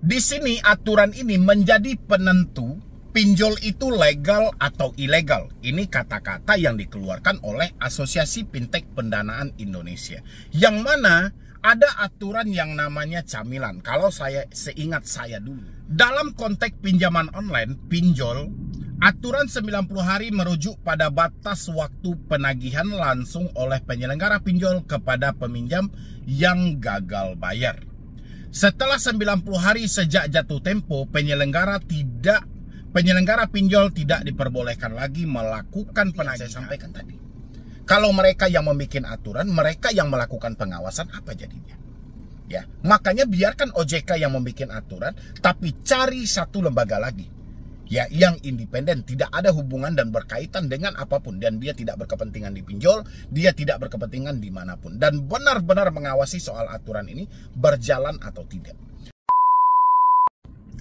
Di sini aturan ini menjadi penentu pinjol itu legal atau ilegal. Ini kata-kata yang dikeluarkan oleh Asosiasi Fintech Pendanaan Indonesia. Yang mana ada aturan yang namanya camilan. Kalau seingat saya dulu. Dalam konteks pinjaman online, pinjol, aturan 90 hari merujuk pada batas waktu penagihan langsung oleh penyelenggara pinjol kepada peminjam yang gagal bayar. Setelah 90 hari sejak jatuh tempo, penyelenggara pinjol tidak diperbolehkan lagi melakukan penagihan. Saya sampaikan tadi. Kalau mereka yang membuat aturan, mereka yang melakukan pengawasan, apa jadinya? Ya, makanya biarkan OJK yang membuat aturan, tapi cari satu lembaga lagi. Ya, yang independen, tidak ada hubungan dan berkaitan dengan apapun, dan dia tidak berkepentingan di pinjol, dia tidak berkepentingan dimanapun, dan benar-benar mengawasi soal aturan ini berjalan atau tidak.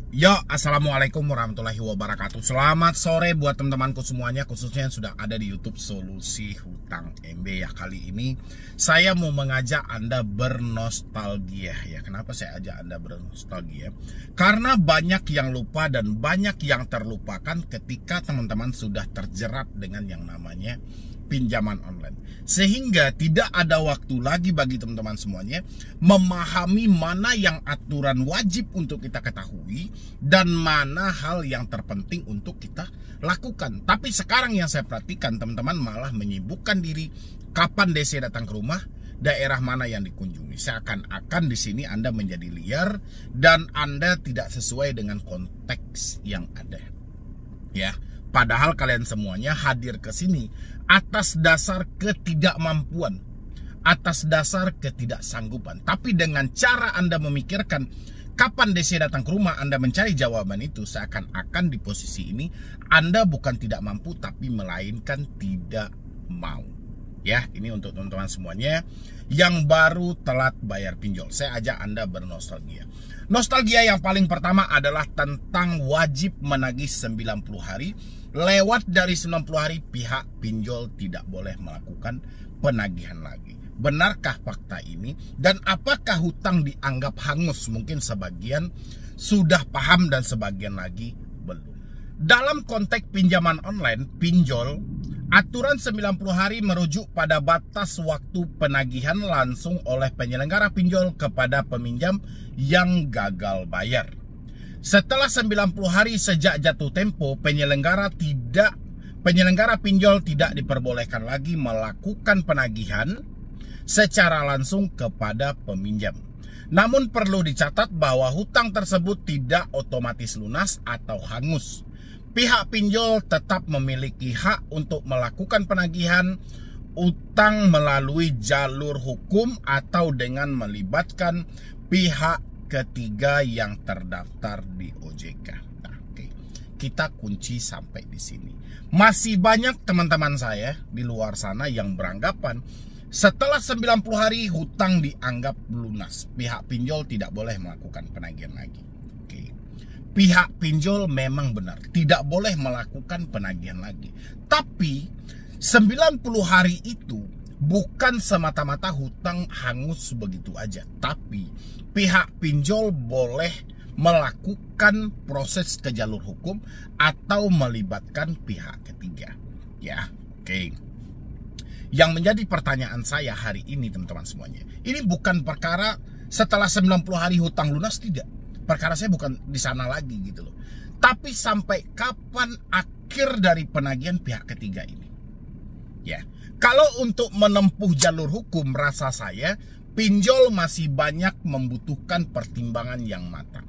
Yo, assalamualaikum warahmatullahi wabarakatuh. Selamat sore buat teman-temanku semuanya, khususnya yang sudah ada di YouTube Solusi Hutang MB. Ya, kali ini saya mau mengajak Anda bernostalgia. Ya, kenapa saya ajak Anda bernostalgia? Karena banyak yang lupa dan banyak yang terlupakan ketika teman-teman sudah terjerat dengan yang namanya pinjaman online. Sehingga tidak ada waktu lagi bagi teman-teman semuanya memahami mana yang aturan wajib untuk kita ketahui dan mana hal yang terpenting untuk kita lakukan. Tapi sekarang yang saya perhatikan, teman-teman malah menyibukkan diri kapan DC datang ke rumah, daerah mana yang dikunjungi. Seakan-akan di sini Anda menjadi liar dan Anda tidak sesuai dengan konteks yang ada. Ya, padahal kalian semuanya hadir ke sini atas dasar ketidakmampuan, atas dasar ketidaksanggupan. Tapi dengan cara Anda memikirkan kapan DC datang ke rumah, Anda mencari jawaban itu, seakan-akan di posisi ini Anda bukan tidak mampu, tapi melainkan tidak mau. Ya, ini untuk teman-teman semuanya yang baru telat bayar pinjol. Saya ajak Anda bernostalgia. Nostalgia yang paling pertama adalah tentang wajib menagih 90 hari. Lewat dari 90 hari, pihak pinjol tidak boleh melakukan penagihan lagi. Benarkah fakta ini? Dan apakah hutang dianggap hangus? Mungkin sebagian sudah paham dan sebagian lagi belum. Dalam konteks pinjaman online, pinjol, aturan 90 hari merujuk pada batas waktu penagihan langsung oleh penyelenggara pinjol kepada peminjam yang gagal bayar. Setelah 90 hari sejak jatuh tempo, penyelenggara pinjol tidak diperbolehkan lagi melakukan penagihan secara langsung kepada peminjam. Namun perlu dicatat bahwa hutang tersebut tidak otomatis lunas atau hangus. Pihak pinjol tetap memiliki hak untuk melakukan penagihan utang melalui jalur hukum atau dengan melibatkan pihak ketiga yang terdaftar di OJK. Nah, oke. Kita kunci sampai di sini. Masih banyak teman-teman saya di luar sana yang beranggapan setelah 90 hari hutang dianggap lunas. Pihak pinjol tidak boleh melakukan penagihan lagi. Oke. Pihak pinjol memang benar tidak boleh melakukan penagihan lagi. Tapi 90 hari itu bukan semata-mata hutang hangus begitu aja, tapi pihak pinjol boleh melakukan proses ke jalur hukum atau melibatkan pihak ketiga. Ya, oke. Yang menjadi pertanyaan saya hari ini teman-teman semuanya, ini bukan perkara setelah 90 hari hutang lunas, tidak. Perkara saya bukan di sana lagi gitu loh. Tapi sampai kapan akhir dari penagihan pihak ketiga ini? Ya. Kalau untuk menempuh jalur hukum, rasa saya pinjol masih banyak membutuhkan pertimbangan yang matang.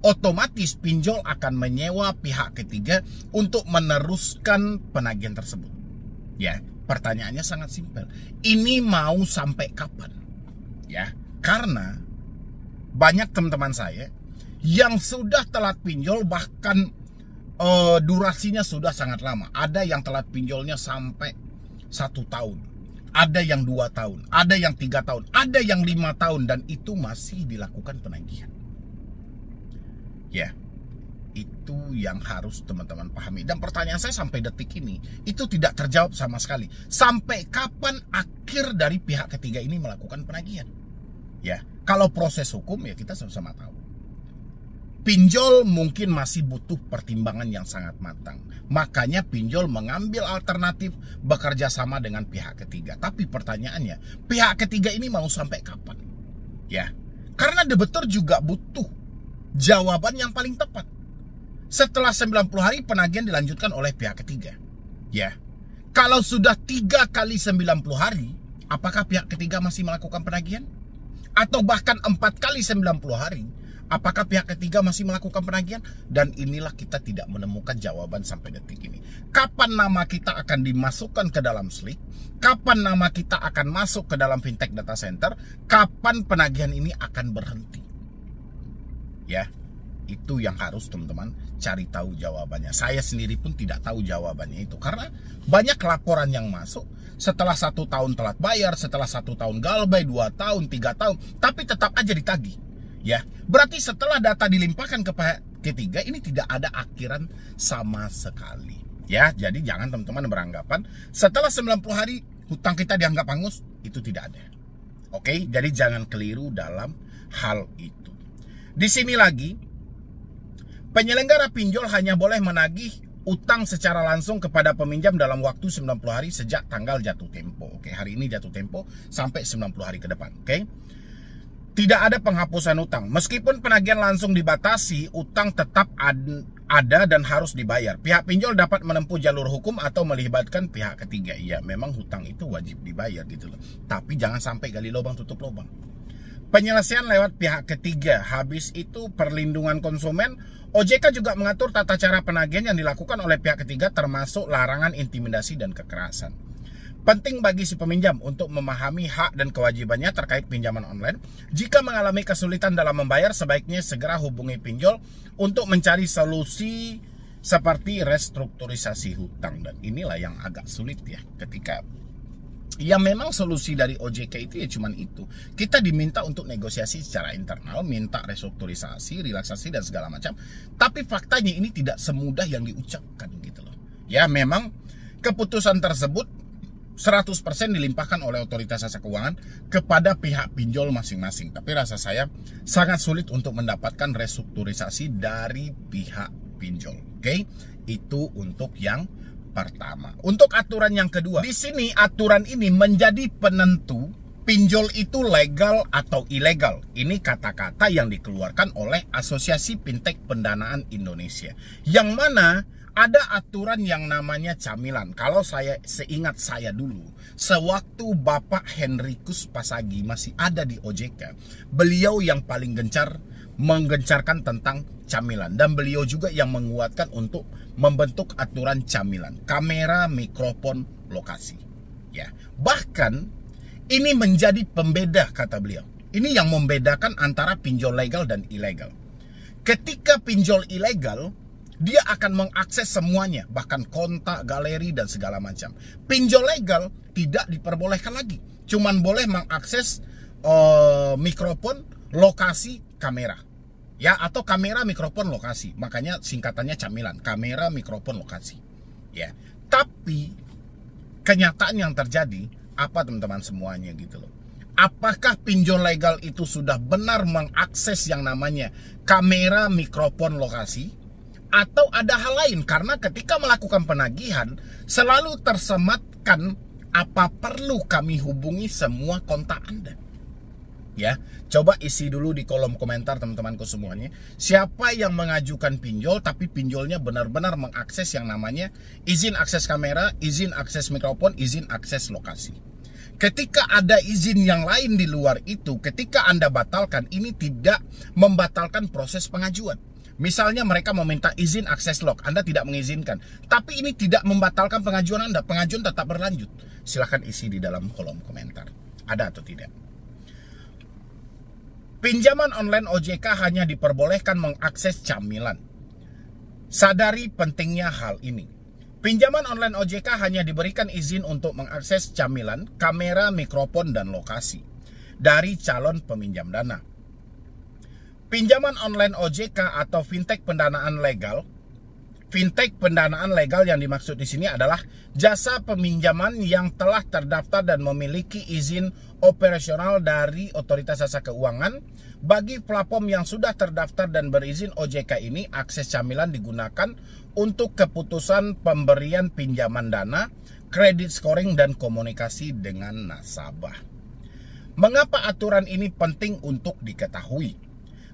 Otomatis pinjol akan menyewa pihak ketiga untuk meneruskan penagihan tersebut. Ya, pertanyaannya sangat simpel. Ini mau sampai kapan? Ya, karena banyak teman-teman saya yang sudah telat pinjol, bahkan durasinya sudah sangat lama. Ada yang telat pinjolnya sampai 1 tahun, ada yang 2 tahun, ada yang 3 tahun, ada yang 5 tahun, dan itu masih dilakukan penagihan. Ya, itu yang harus teman-teman pahami. Dan pertanyaan saya sampai detik ini itu tidak terjawab sama sekali. Sampai kapan akhir dari pihak ketiga ini melakukan penagihan? Ya, kalau proses hukum ya kita sama-sama tahu. pinjol mungkin masih butuh pertimbangan yang sangat matang. Makanya pinjol mengambil alternatif bekerja sama dengan pihak ketiga. Tapi pertanyaannya, pihak ketiga ini mau sampai kapan? Ya, karena debitur juga butuh jawaban yang paling tepat. Setelah 90 hari penagihan dilanjutkan oleh pihak ketiga. Ya, kalau sudah 3 kali 90 hari, apakah pihak ketiga masih melakukan penagihan? Atau bahkan 4 kali 90 hari, apakah pihak ketiga masih melakukan penagihan? Dan inilah kita tidak menemukan jawaban sampai detik ini. Kapan nama kita akan dimasukkan ke dalam SLIK? Kapan nama kita akan masuk ke dalam fintech data center? Kapan penagihan ini akan berhenti? Ya, itu yang harus teman-teman cari tahu jawabannya. Saya sendiri pun tidak tahu jawabannya itu. Karena banyak laporan yang masuk setelah 1 tahun telat bayar, setelah 1 tahun galbay, 2 tahun, 3 tahun, tapi tetap aja ditagih. Ya, berarti setelah data dilimpahkan ke pihak ketiga, ini tidak ada akhiran sama sekali. Ya, jadi jangan teman-teman beranggapan setelah 90 hari hutang kita dianggap hangus, itu tidak ada. Oke, jadi jangan keliru dalam hal itu. Di sini lagi, penyelenggara pinjol hanya boleh menagih utang secara langsung kepada peminjam dalam waktu 90 hari sejak tanggal jatuh tempo. Oke, hari ini jatuh tempo sampai 90 hari ke depan. Oke. Tidak ada penghapusan utang. Meskipun penagihan langsung dibatasi, utang tetap ada dan harus dibayar. Pihak pinjol dapat menempuh jalur hukum atau melibatkan pihak ketiga. Iya, memang hutang itu wajib dibayar gitu loh. Tapi jangan sampai gali lubang tutup lubang. Penyelesaian lewat pihak ketiga. Habis itu perlindungan konsumen. OJK juga mengatur tata cara penagihan yang dilakukan oleh pihak ketiga termasuk larangan intimidasi dan kekerasan. Penting bagi si peminjam untuk memahami hak dan kewajibannya terkait pinjaman online. Jika mengalami kesulitan dalam membayar, sebaiknya segera hubungi pinjol untuk mencari solusi seperti restrukturisasi hutang. Dan inilah yang agak sulit ya, ketika ya memang solusi dari OJK itu ya cuman itu. Kita diminta untuk negosiasi secara internal, minta restrukturisasi, relaksasi dan segala macam. Tapi faktanya ini tidak semudah yang diucapkan gitu loh. Ya memang keputusan tersebut 100% dilimpahkan oleh otoritas jasa keuangan kepada pihak pinjol masing-masing. Tapi rasa saya sangat sulit untuk mendapatkan restrukturisasi dari pihak pinjol. Oke? Itu untuk yang pertama. Untuk aturan yang kedua, di sini aturan ini menjadi penentu pinjol itu legal atau ilegal. Ini kata-kata yang dikeluarkan oleh Asosiasi Fintech Pendanaan Indonesia. Yang mana ada aturan yang namanya camilan. Kalau saya seingat saya dulu, sewaktu Bapak Henrikus Pasagi masih ada di OJK, beliau yang paling menggencarkan tentang camilan. Dan beliau juga yang menguatkan untuk membentuk aturan camilan. Kamera, mikrofon, lokasi. Ya, bahkan ini menjadi pembeda kata beliau. Ini yang membedakan antara pinjol legal dan ilegal. Ketika pinjol ilegal, dia akan mengakses semuanya, bahkan kontak, galeri, dan segala macam. Pinjol legal tidak diperbolehkan lagi. Cuman boleh mengakses mikrofon, lokasi, kamera. Ya, atau kamera, mikrofon, lokasi. Makanya singkatannya camilan, kamera, mikrofon, lokasi. Ya, tapi kenyataan yang terjadi apa teman-teman semuanya gitu loh. Apakah pinjol legal itu sudah benar mengakses yang namanya kamera, mikrofon, lokasi? Atau ada hal lain? Karena ketika melakukan penagihan selalu tersematkan apa perlu kami hubungi semua kontak Anda. Ya, coba isi dulu di kolom komentar teman-temanku semuanya. Siapa yang mengajukan pinjol tapi pinjolnya benar-benar mengakses yang namanya izin akses kamera, izin akses mikrofon, izin akses lokasi. Ketika ada izin yang lain di luar itu, ketika Anda batalkan, ini tidak membatalkan proses pengajuan. Misalnya mereka meminta izin akses log, Anda tidak mengizinkan. Tapi ini tidak membatalkan pengajuan Anda. Pengajuan tetap berlanjut. Silahkan isi di dalam kolom komentar. Ada atau tidak? Pinjaman online OJK hanya diperbolehkan mengakses camilan. Sadari pentingnya hal ini. Pinjaman online OJK hanya diberikan izin untuk mengakses camilan, kamera, mikrofon, dan lokasi dari calon peminjam dana. Pinjaman online OJK atau fintech pendanaan legal, Fintech pendanaan legal yang dimaksud di sini adalah jasa peminjaman yang telah terdaftar dan memiliki izin operasional dari Otoritas Jasa Keuangan. Bagi platform yang sudah terdaftar dan berizin OJK ini, akses camilan digunakan untuk keputusan pemberian pinjaman dana, kredit scoring, dan komunikasi dengan nasabah. Mengapa aturan ini penting untuk diketahui?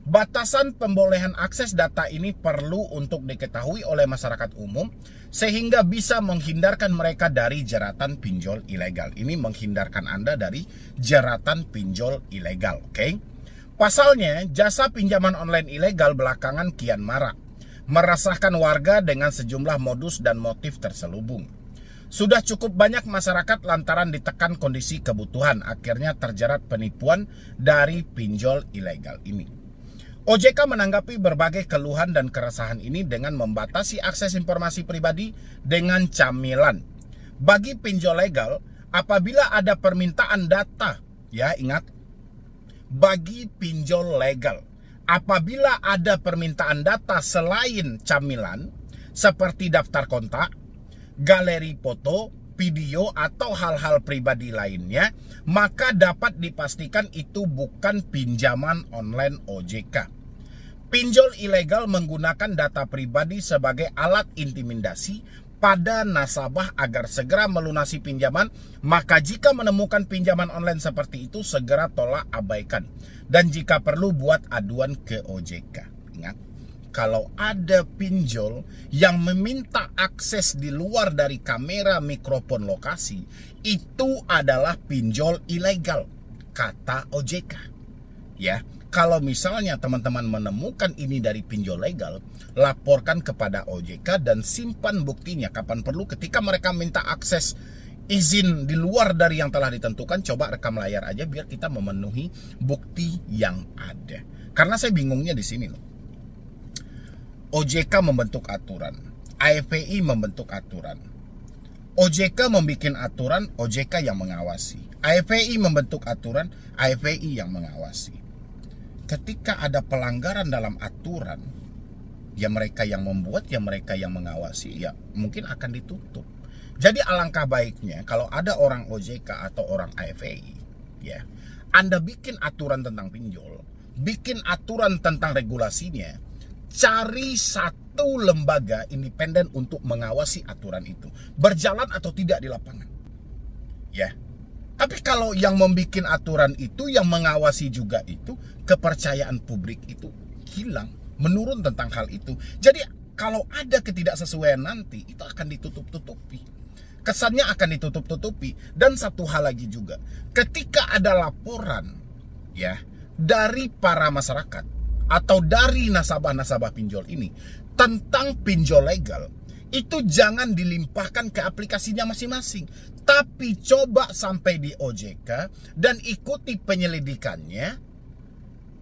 Batasan pembolehan akses data ini perlu untuk diketahui oleh masyarakat umum sehingga bisa menghindarkan mereka dari jeratan pinjol ilegal. Ini menghindarkan Anda dari jeratan pinjol ilegal, oke? Pasalnya, jasa pinjaman online ilegal belakangan kian marak, meresahkan warga dengan sejumlah modus dan motif terselubung. Sudah cukup banyak masyarakat lantaran ditekan kondisi kebutuhan, akhirnya terjerat penipuan dari pinjol ilegal ini. OJK menanggapi berbagai keluhan dan keresahan ini dengan membatasi akses informasi pribadi dengan camilan. Bagi pinjol legal, apabila ada permintaan data, ya ingat, bagi pinjol legal, apabila ada permintaan data selain camilan, seperti daftar kontak, galeri foto, video, atau hal-hal pribadi lainnya, maka dapat dipastikan itu bukan pinjaman online OJK. Pinjol ilegal menggunakan data pribadi sebagai alat intimidasi pada nasabah agar segera melunasi pinjaman, maka jika menemukan pinjaman online seperti itu, segera tolak, abaikan. Dan jika perlu, buat aduan ke OJK. Ingat, kalau ada pinjol yang meminta akses di luar dari kamera mikrofon lokasi, itu adalah pinjol ilegal, kata OJK. Ya, kalau misalnya teman-teman menemukan ini dari pinjol legal, laporkan kepada OJK dan simpan buktinya kapan perlu. Ketika mereka minta akses izin di luar dari yang telah ditentukan, coba rekam layar aja biar kita memenuhi bukti yang ada. Karena saya bingungnya di sini loh. OJK membentuk aturan, AFPI membentuk aturan, OJK membuat aturan, OJK yang mengawasi, AFPI membentuk aturan, AFPI yang mengawasi. Ketika ada pelanggaran dalam aturan, ya mereka yang membuat, ya mereka yang mengawasi, ya mungkin akan ditutup. Jadi alangkah baiknya kalau ada orang OJK atau orang AFPI, ya, Anda bikin aturan tentang pinjol, bikin aturan tentang regulasinya, cari satu lembaga independen untuk mengawasi aturan itu berjalan atau tidak di lapangan. Ya. Tapi kalau yang membuat aturan itu, yang mengawasi juga itu, kepercayaan publik itu hilang, menurun tentang hal itu. Jadi kalau ada ketidaksesuaian nanti, itu akan ditutup-tutupi. Kesannya akan ditutup-tutupi. Dan satu hal lagi juga, ketika ada laporan ya dari para masyarakat atau dari nasabah-nasabah pinjol ini tentang pinjol legal, itu jangan dilimpahkan ke aplikasinya masing-masing, tapi coba sampai di OJK dan ikuti penyelidikannya.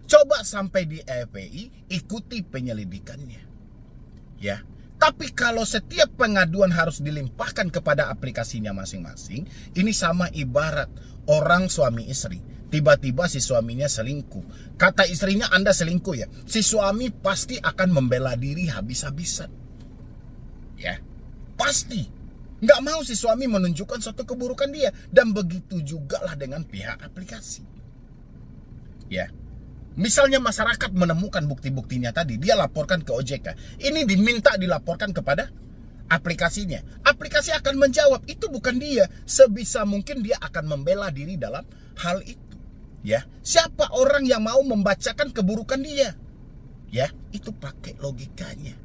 Coba sampai di AFPI, ikuti penyelidikannya. Ya. Tapi kalau setiap pengaduan harus dilimpahkan kepada aplikasinya masing-masing, ini sama ibarat orang suami istri. Tiba-tiba si suaminya selingkuh. Kata istrinya, Anda selingkuh ya. Si suami pasti akan membela diri habis-habisan. Ya, pasti. Nggak mau si suami menunjukkan suatu keburukan dia. Dan begitu juga lah dengan pihak aplikasi. Ya. Misalnya masyarakat menemukan bukti-buktinya tadi, dia laporkan ke OJK. Ini diminta dilaporkan kepada aplikasinya. Aplikasi akan menjawab, itu bukan dia. Sebisa mungkin dia akan membela diri dalam hal itu. Ya, siapa orang yang mau membacakan keburukan dia? Ya, itu pakai logikanya.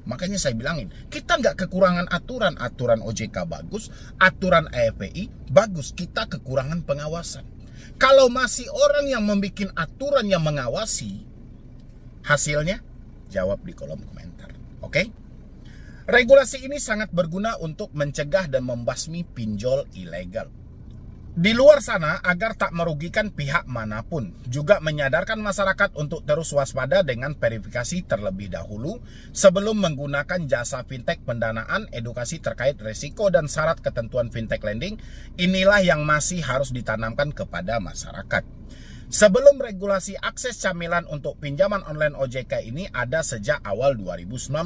Makanya saya bilangin, kita nggak kekurangan aturan. Aturan OJK bagus, aturan AFPI bagus. Kita kekurangan pengawasan. Kalau masih orang yang membuat aturan yang mengawasi, hasilnya jawab di kolom komentar. Oke? Regulasi ini sangat berguna untuk mencegah dan membasmi pinjol ilegal di luar sana agar tak merugikan pihak manapun. Juga menyadarkan masyarakat untuk terus waspada dengan verifikasi terlebih dahulu sebelum menggunakan jasa fintech pendanaan, edukasi terkait risiko dan syarat ketentuan fintech lending. Inilah yang masih harus ditanamkan kepada masyarakat. Sebelum regulasi akses camilan untuk pinjaman online OJK ini ada sejak awal 2019.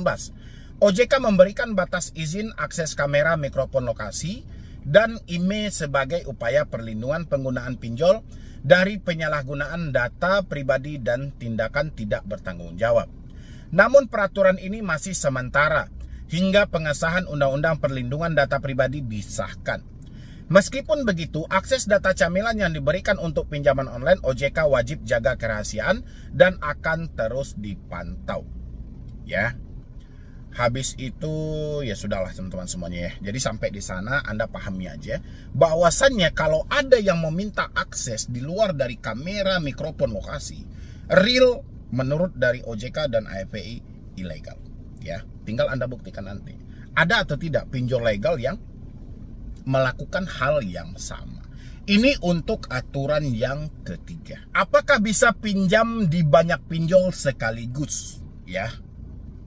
OJK memberikan batas izin akses kamera mikrofon lokasi dan IMEI sebagai upaya perlindungan penggunaan pinjol dari penyalahgunaan data pribadi dan tindakan tidak bertanggung jawab. Namun peraturan ini masih sementara hingga pengesahan Undang-Undang Perlindungan Data Pribadi disahkan. Meskipun begitu, akses data camilan yang diberikan untuk pinjaman online OJK wajib jaga kerahasiaan dan akan terus dipantau. Ya. Habis itu ya sudahlah teman-teman semuanya ya. Jadi sampai di sana Anda pahami aja bahwasannya kalau ada yang meminta akses di luar dari kamera mikrofon lokasi, real menurut dari OJK dan AFPI ilegal. Ya, tinggal Anda buktikan nanti. Ada atau tidak pinjol legal yang melakukan hal yang sama. Ini untuk aturan yang ketiga. Apakah bisa pinjam di banyak pinjol sekaligus? Ya.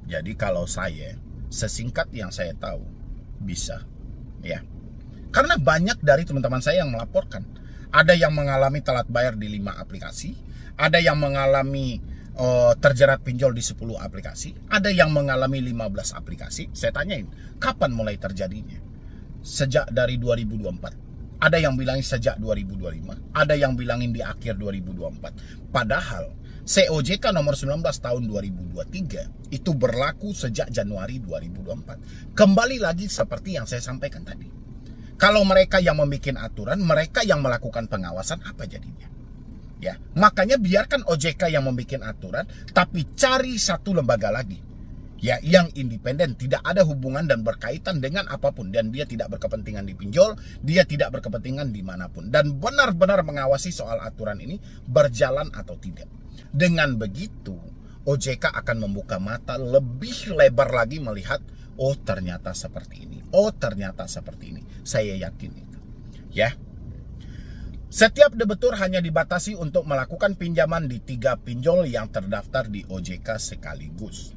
Jadi kalau saya, sesingkat yang saya tahu, bisa. Ya. Karena banyak dari teman-teman saya yang melaporkan. Ada yang mengalami telat bayar di 5 aplikasi. Ada yang mengalami terjerat pinjol di 10 aplikasi. Ada yang mengalami 15 aplikasi. Saya tanyain, kapan mulai terjadinya? Sejak dari 2024. Ada yang bilangin sejak 2025. Ada yang bilangin di akhir 2024. Padahal COJK nomor 19 tahun 2023 itu berlaku sejak Januari 2024. Kembali lagi seperti yang saya sampaikan tadi. Kalau mereka yang membuat aturan, mereka yang melakukan pengawasan, apa jadinya? Ya, makanya biarkan OJK yang membuat aturan, tapi cari satu lembaga lagi. Ya, yang independen, tidak ada hubungan dan berkaitan dengan apapun. Dan dia tidak berkepentingan di pinjol, dia tidak berkepentingan dimanapun. Dan benar-benar mengawasi soal aturan ini berjalan atau tidak. Dengan begitu, OJK akan membuka mata lebih lebar lagi melihat, oh ternyata seperti ini, oh ternyata seperti ini. Saya yakin itu. Ya. Setiap debitur hanya dibatasi untuk melakukan pinjaman di 3 pinjol yang terdaftar di OJK sekaligus.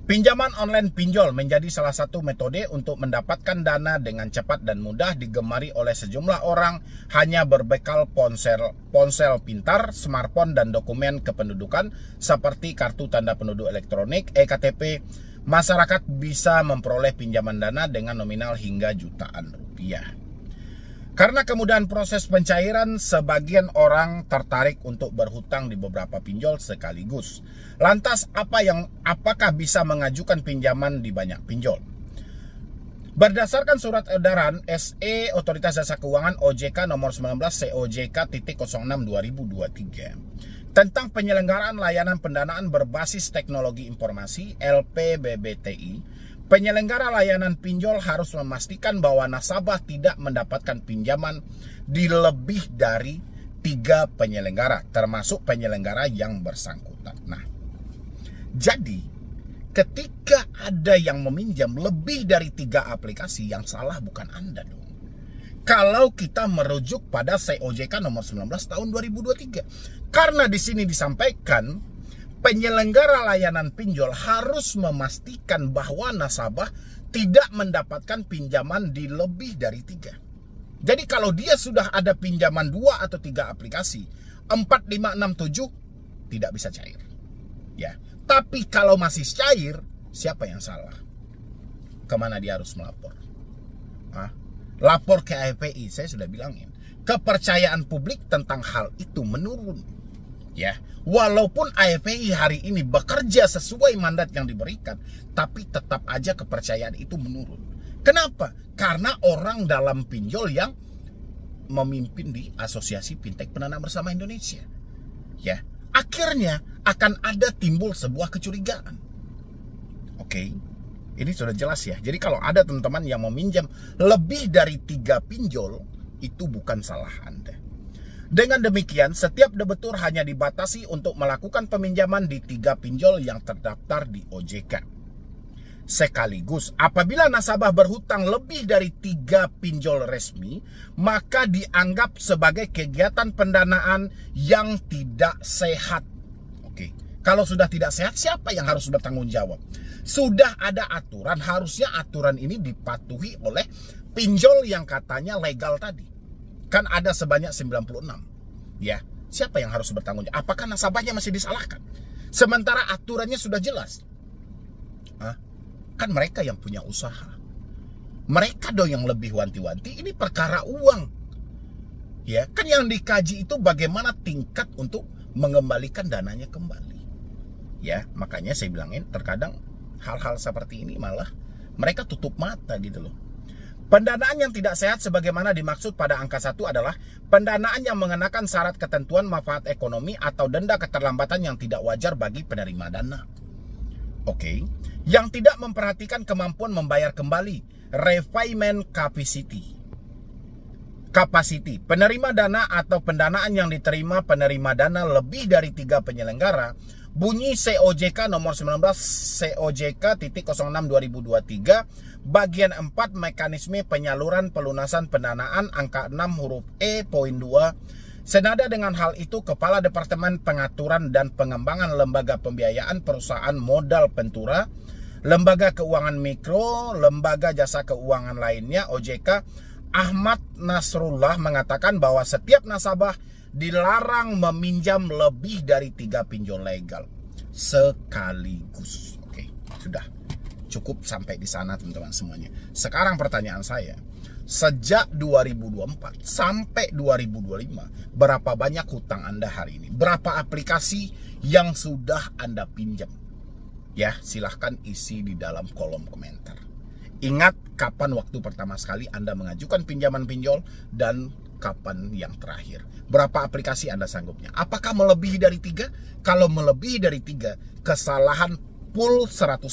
Pinjaman online pinjol menjadi salah satu metode untuk mendapatkan dana dengan cepat dan mudah digemari oleh sejumlah orang hanya berbekal ponsel pintar, smartphone, dan dokumen kependudukan seperti kartu tanda penduduk elektronik, eKTP. Masyarakat bisa memperoleh pinjaman dana dengan nominal hingga jutaan rupiah. Karena kemudahan proses pencairan, sebagian orang tertarik untuk berhutang di beberapa pinjol sekaligus. Lantas apakah bisa mengajukan pinjaman di banyak pinjol? Berdasarkan surat edaran SE Otoritas Jasa Keuangan OJK nomor 19 COJK.06/2023 tentang penyelenggaraan layanan pendanaan berbasis teknologi informasi LPBBTI, penyelenggara layanan pinjol harus memastikan bahwa nasabah tidak mendapatkan pinjaman di lebih dari 3 penyelenggara, termasuk penyelenggara yang bersangkutan. Nah, jadi ketika ada yang meminjam lebih dari 3 aplikasi, yang salah bukan Anda dong. Kalau kita merujuk pada COJK nomor 19 tahun 2023. Karena di sini disampaikan penyelenggara layanan pinjol harus memastikan bahwa nasabah tidak mendapatkan pinjaman di lebih dari 3. Jadi kalau dia sudah ada pinjaman 2 atau 3 aplikasi, 4, 5, 6, 7 tidak bisa cair. Ya, tapi kalau masih cair, siapa yang salah? Kemana dia harus melapor? Lapor ke AFPI, saya sudah bilangin. Kepercayaan publik tentang hal itu menurun. Ya, walaupun AFPI hari ini bekerja sesuai mandat yang diberikan, tapi tetap aja kepercayaan itu menurun. Kenapa? Karena orang dalam pinjol yang memimpin di Asosiasi Fintech Pendanaan Bersama Indonesia. Ya, akhirnya akan ada timbul sebuah kecurigaan. Oke, ini sudah jelas ya. Jadi kalau ada teman-teman yang meminjam lebih dari 3 pinjol, itu bukan salah Anda. Dengan demikian, setiap debitur hanya dibatasi untuk melakukan peminjaman di 3 pinjol yang terdaftar di OJK. Sekaligus, apabila nasabah berhutang lebih dari 3 pinjol resmi, maka dianggap sebagai kegiatan pendanaan yang tidak sehat. Oke, kalau sudah tidak sehat, siapa yang harus bertanggung jawab? Sudah ada aturan, harusnya aturan ini dipatuhi oleh pinjol yang katanya legal tadi. Kan ada sebanyak 96. Ya, siapa yang harus bertanggung jawab? Apakah nasabahnya masih disalahkan? Sementara aturannya sudah jelas. Kan mereka yang punya usaha. Mereka dong yang lebih wanti-wanti, ini perkara uang. Ya, kan yang dikaji itu bagaimana tingkat untuk mengembalikan dananya kembali. Ya, makanya saya bilangin terkadang hal-hal seperti ini malah mereka tutup mata gitu loh. Pendanaan yang tidak sehat sebagaimana dimaksud pada angka 1 adalah pendanaan yang mengenakan syarat ketentuan manfaat ekonomi atau denda keterlambatan yang tidak wajar bagi penerima dana. Oke. Yang tidak memperhatikan kemampuan membayar kembali, repayment capacity. Penerima dana atau pendanaan yang diterima penerima dana lebih dari 3 penyelenggara, bunyi COJK nomor 19 COJK ×06 2023 bagian 4 mekanisme penyaluran pelunasan pendanaan angka 6 huruf E poin 2. Senada dengan hal itu, Kepala Departemen Pengaturan dan Pengembangan Lembaga Pembiayaan Perusahaan Modal Pentura, Lembaga Keuangan Mikro, Lembaga Jasa Keuangan lainnya OJK, Ahmad Nasrullah mengatakan bahwa setiap nasabah dilarang meminjam lebih dari 3 pinjol legal sekaligus. Oke, sudah cukup sampai di sana teman-teman semuanya. Sekarang pertanyaan saya, sejak 2024 sampai 2025, berapa banyak hutang Anda hari ini? Berapa aplikasi yang sudah Anda pinjam? Ya, silahkan isi di dalam kolom komentar. Ingat kapan waktu pertama sekali Anda mengajukan pinjaman pinjol dan kapan yang terakhir. Berapa aplikasi Anda sanggupnya? Apakah melebihi dari 3? Kalau melebihi dari 3, kesalahan full 100%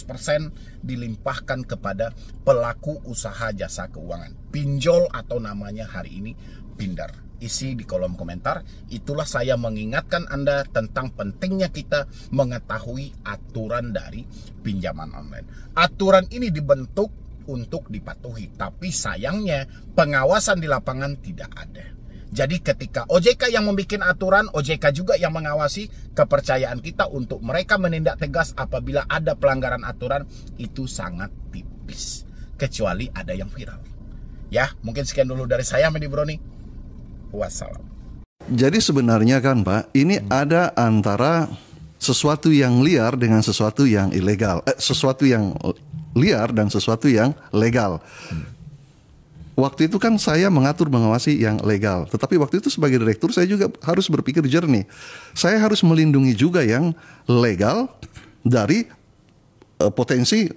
dilimpahkan kepada pelaku usaha jasa keuangan. Pinjol atau namanya hari ini Pindar. Isi di kolom komentar. Itulah saya mengingatkan Anda tentang pentingnya kita mengetahui aturan dari pinjaman online. Aturan ini dibentuk untuk dipatuhi, tapi sayangnya pengawasan di lapangan tidak ada. Jadi ketika OJK yang membuat aturan, OJK juga yang mengawasi, kepercayaan kita untuk mereka menindak tegas apabila ada pelanggaran aturan itu sangat tipis. Kecuali ada yang viral. Ya, mungkin sekian dulu dari saya, Medi Broni. Wassalam. Jadi sebenarnya kan Pak, ini ada antara sesuatu yang liar dengan sesuatu yang ilegal. Sesuatu yang liar dan sesuatu yang legal. Waktu itu kan saya mengatur mengawasi yang legal. Tetapi waktu itu sebagai direktur saya juga harus berpikir jernih. Saya harus melindungi juga yang legal dari potensi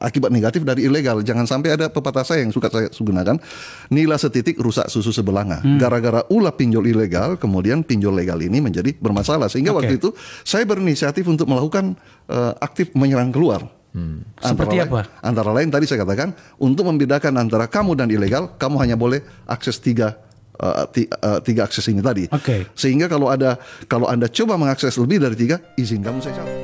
akibat negatif dari ilegal. Jangan sampai ada pepatah saya yang suka saya gunakan, nila setitik rusak susu sebelanga. Gara-gara ulah pinjol ilegal, kemudian pinjol legal ini menjadi bermasalah. Sehingga waktu itu saya berinisiatif untuk melakukan aktif menyerang keluar. Seperti apa? Antara lain tadi saya katakan, untuk membedakan antara kamu dan ilegal, kamu hanya boleh akses tiga akses ini tadi. Sehingga kalau Anda coba mengakses lebih dari 3, izin kamu saya cabut.